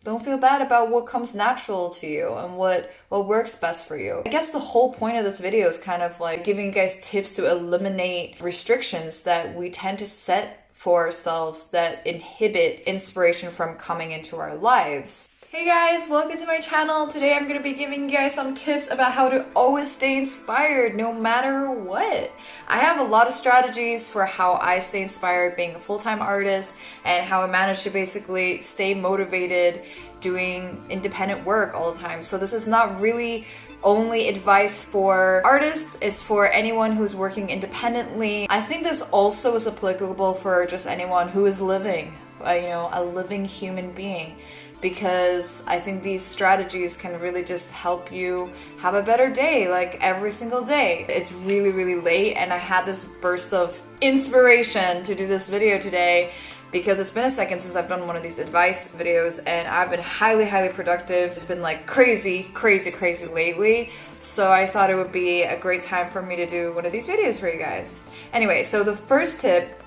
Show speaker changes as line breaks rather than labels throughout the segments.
Don't feel bad about what comes natural to you and what works best for you. I guess the whole point of this video is kind of like giving you guys tips to eliminate restrictions that we tend to set for ourselves that inhibit inspiration from coming into our lives. Hey guys, welcome to my channel. Today I'm going to be giving you guys some tips about how to always stay inspired no matter what. I have a lot of strategies for how I stay inspired being a full-time artist and how I manage to basically stay motivated doing independent work all the time. So this is not really only advice for artists, it's for anyone who's working independently. I think this also is applicable for just anyone who is living, a living human being. Because I think these strategies can really just help you have a better day, like every single day. It's really, really late and I had this burst of inspiration to do this video today because it's been a second since I've done one of these advice videos and I've been highly, highly productive. It's been like crazy, crazy, crazy lately. So I thought it would be a great time for me to do one of these videos for you guys. Anyway, so the first tip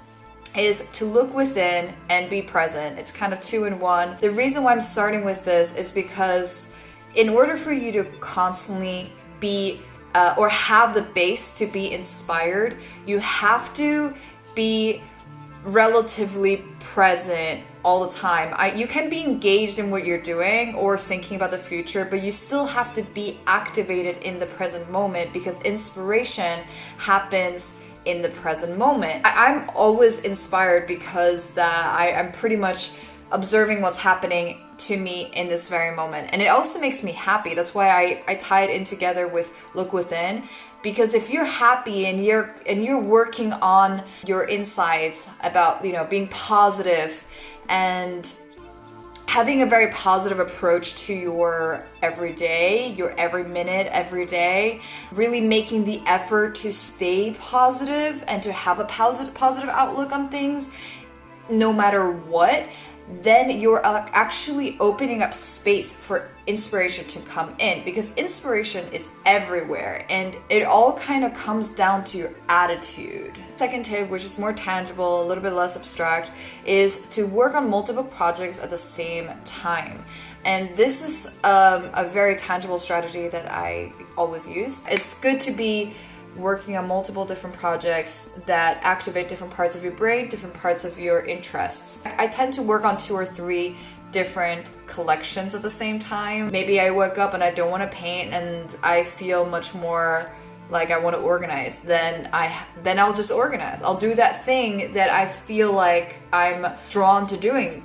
is to look within and be present. It's kind of 2 in 1. The reason why I'm starting with this is because in order for you to constantly be or have the base to be inspired, you have to be relatively present all the time. You can be engaged in what you're doing or thinking about the future, but you still have to be activated in the present moment because inspiration happens in the present moment. I'm always inspired because I'm pretty much observing what's happening to me in this very moment. And it also makes me happy. That's why I tie it in together with look within. Because if you're happy and you're working on your insights about, being positive and having a very positive approach to your everyday, your every minute, every day, really making the effort to stay positive and to have a positive outlook on things, no matter what, then you're actually opening up space for inspiration to come in because inspiration is everywhere and it all kind of comes down to your attitude. Second tip, which is more tangible, a little bit less abstract, is to work on multiple projects at the same time. And this is a very tangible strategy that I always use. It's good to be working on multiple different projects that activate different parts of your brain, different parts of your interests. I tend to work on 2 or 3 different collections at the same time. Maybe I wake up and I don't want to paint and I feel much more like I want to organize, then I'll just organize. I'll do that thing that I feel like I'm drawn to doing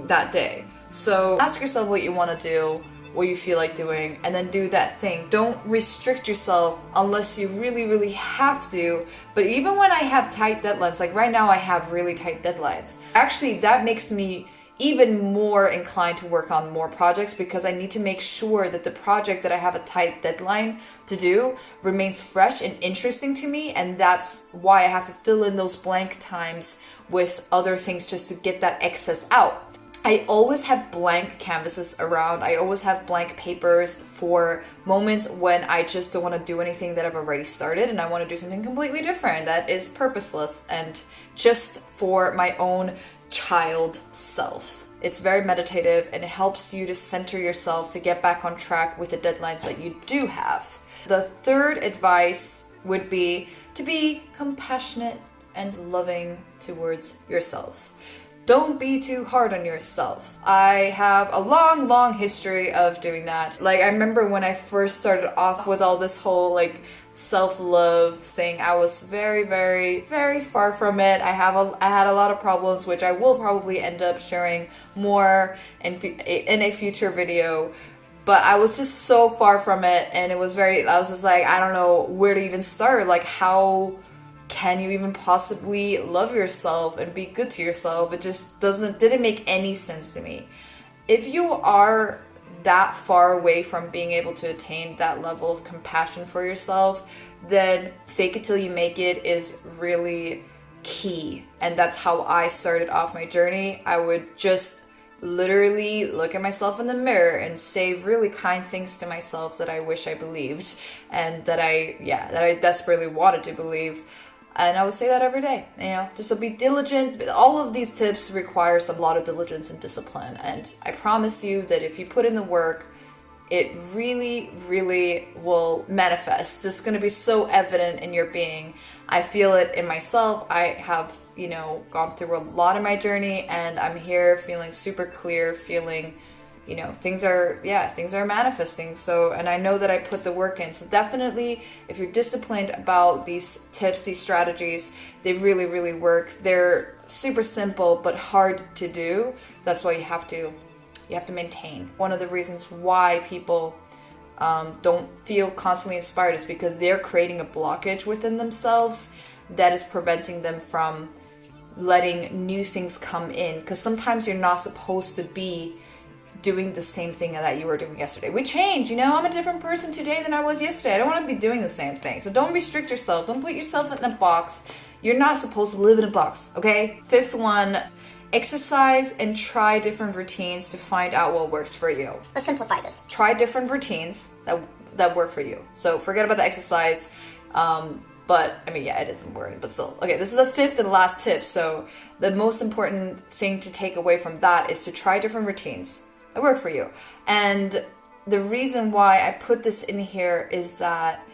that day. So ask yourself what you want to do, what you feel like doing, and then do that thing. Don't restrict yourself unless you really, really have to. But even when I have tight deadlines, like right now I have really tight deadlines, actually that makes me even more inclined to work on more projects because I need to make sure that the project that I have a tight deadline to do remains fresh and interesting to me, and that's why I have to fill in those blank times with other things just to get that excess out. I always have blank canvases around. I always have blank papers for moments when I just don't want to do anything that I've already started and I want to do something completely different that is purposeless and just for my own child self. It's very meditative and it helps you to center yourself to get back on track with the deadlines that you do have. The third advice would be to be compassionate and loving towards yourself. Don't be too hard on yourself. I have a long, long history of doing that. Like I remember when I first started off with all this whole self-love thing, I was very, very, very far from it. I had a lot of problems, which I will probably end up sharing more in a future video. But I was just so far from it, and I was just like, I don't know where to even start. Like, how can you even possibly love yourself and be good to yourself? It just didn't make any sense to me. If you are that far away from being able to attain that level of compassion for yourself, then fake it till you make it is really key. And that's how I started off my journey. I would just literally look at myself in the mirror and say really kind things to myself that I wish I believed and that I desperately wanted to believe. And I would say that every day, just to be diligent. All of these tips require a lot of diligence and discipline. And I promise you that if you put in the work, it really, really will manifest. It's going to be so evident in your being. I feel it in myself. I have, gone through a lot in my journey, and I'm here feeling super clear, feeling, things are manifesting. So, and I know that I put the work in. So definitely, if you're disciplined about these tips, these strategies, they really, really work. They're super simple, but hard to do. That's why you have to maintain. One of the reasons why people don't feel constantly inspired is because they're creating a blockage within themselves that is preventing them from letting new things come in. Because sometimes you're not supposed to be doing the same thing that you were doing yesterday. We change, I'm a different person today than I was yesterday. I don't want to be doing the same thing. So don't restrict yourself. Don't put yourself in a box. You're not supposed to live in a box, okay? Fifth one, exercise and try different routines to find out what works for you.
Let's simplify this.
Try different routines that work for you. So forget about the exercise. But I mean, it isn't working, but still. Okay, this is the fifth and last tip. So the most important thing to take away from that is to try different routines that work for you. And the reason why I put this in here is that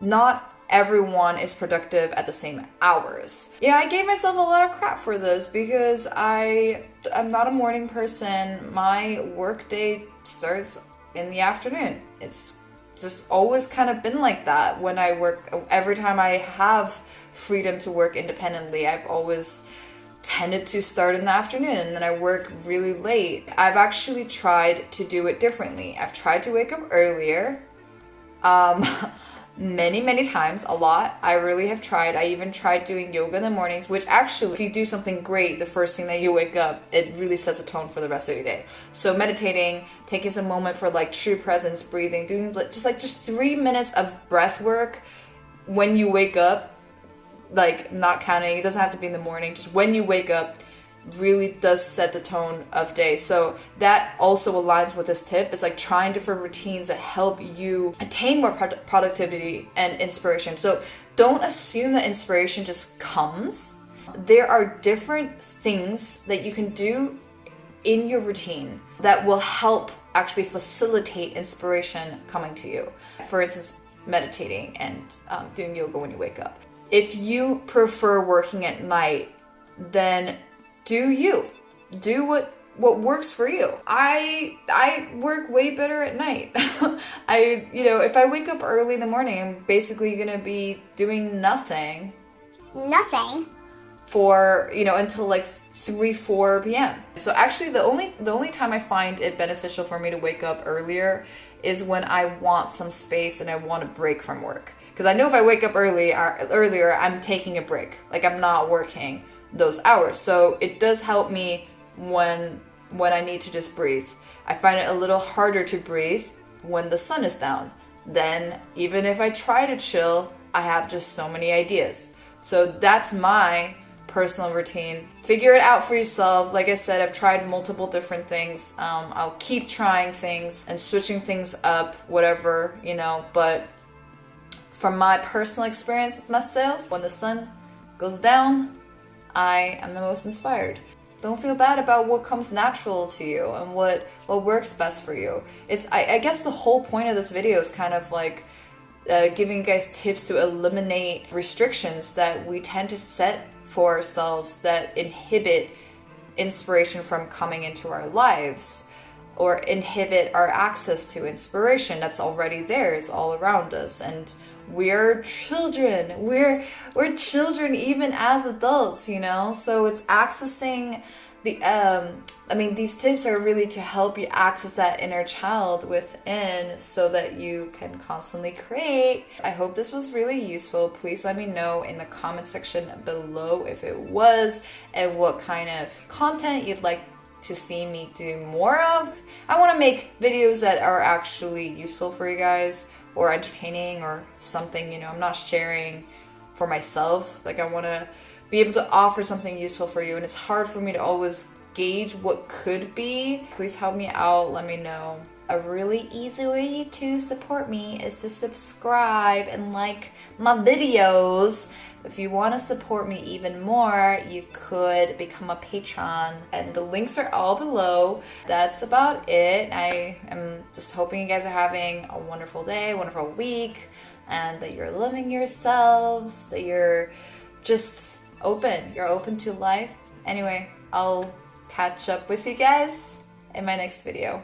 not everyone is productive at the same hours. I gave myself a lot of crap for this because I'm not a morning person. My work day starts in the afternoon. It's just always kind of been like that when I work. Every time I have freedom to work independently, I've always tended to start in the afternoon, and then I work really late. I've actually tried to do it differently. I've tried to wake up earlier. Many times, a lot. I really have tried. I even tried doing yoga in the mornings, which actually, if you do something great the first thing that you wake up, it really sets a tone for the rest of your day. So meditating, taking some moment for true presence, breathing, doing just 3 minutes of breath work when you wake up, not counting, it doesn't have to be in the morning, just when you wake up, really does set the tone of day. So that also aligns with this tip. It's trying different routines that help you attain more productivity and inspiration. So don't assume that inspiration just comes. There are different things that you can do in your routine that will help actually facilitate inspiration coming to you. For instance, meditating and doing yoga when you wake up. If you prefer working at night, then do what works for you. I work way better at night. If I wake up early in the morning, I'm basically gonna be doing nothing for until 3-4 p.m. So actually the only time I find it beneficial for me to wake up earlier is when I want some space and I want a break from work. Because I know if I wake up earlier, I'm taking a break. I'm not working those hours. So it does help me when I need to just breathe. I find it a little harder to breathe when the sun is down. Then even if I try to chill, I have just so many ideas. So that's my personal routine. Figure it out for yourself. Like I said, I've tried multiple different things. I'll keep trying things and switching things up, whatever, but from my personal experience with myself, when the sun goes down, I am the most inspired. Don't feel bad about what comes natural to you and what works best for you. I guess the whole point of this video is kind of giving you guys tips to eliminate restrictions that we tend to set for ourselves that inhibit inspiration from coming into our lives or inhibit our access to inspiration that's already there. It's all around us. And we're children. We're children even as adults, So it's accessing these tips are really to help you access that inner child within so that you can constantly create. I hope this was really useful. Please let me know in the comment section below if it was and what kind of content you'd like to see me do more of. I want to make videos that are actually useful for you guys or entertaining or something, I'm not sharing for myself. I want to be able to offer something useful for you, and it's hard for me to always gauge what could be. Please help me out, let me know. a really easy way to support me is to subscribe and like my videos. If you want to support me even more, you could become a patron, and the links are all below. That's about it. I am just hoping you guys are having a wonderful day, wonderful week, and that you're loving yourselves, that you're just open. You're open to life. Anyway, I'll catch up with you guys in my next video.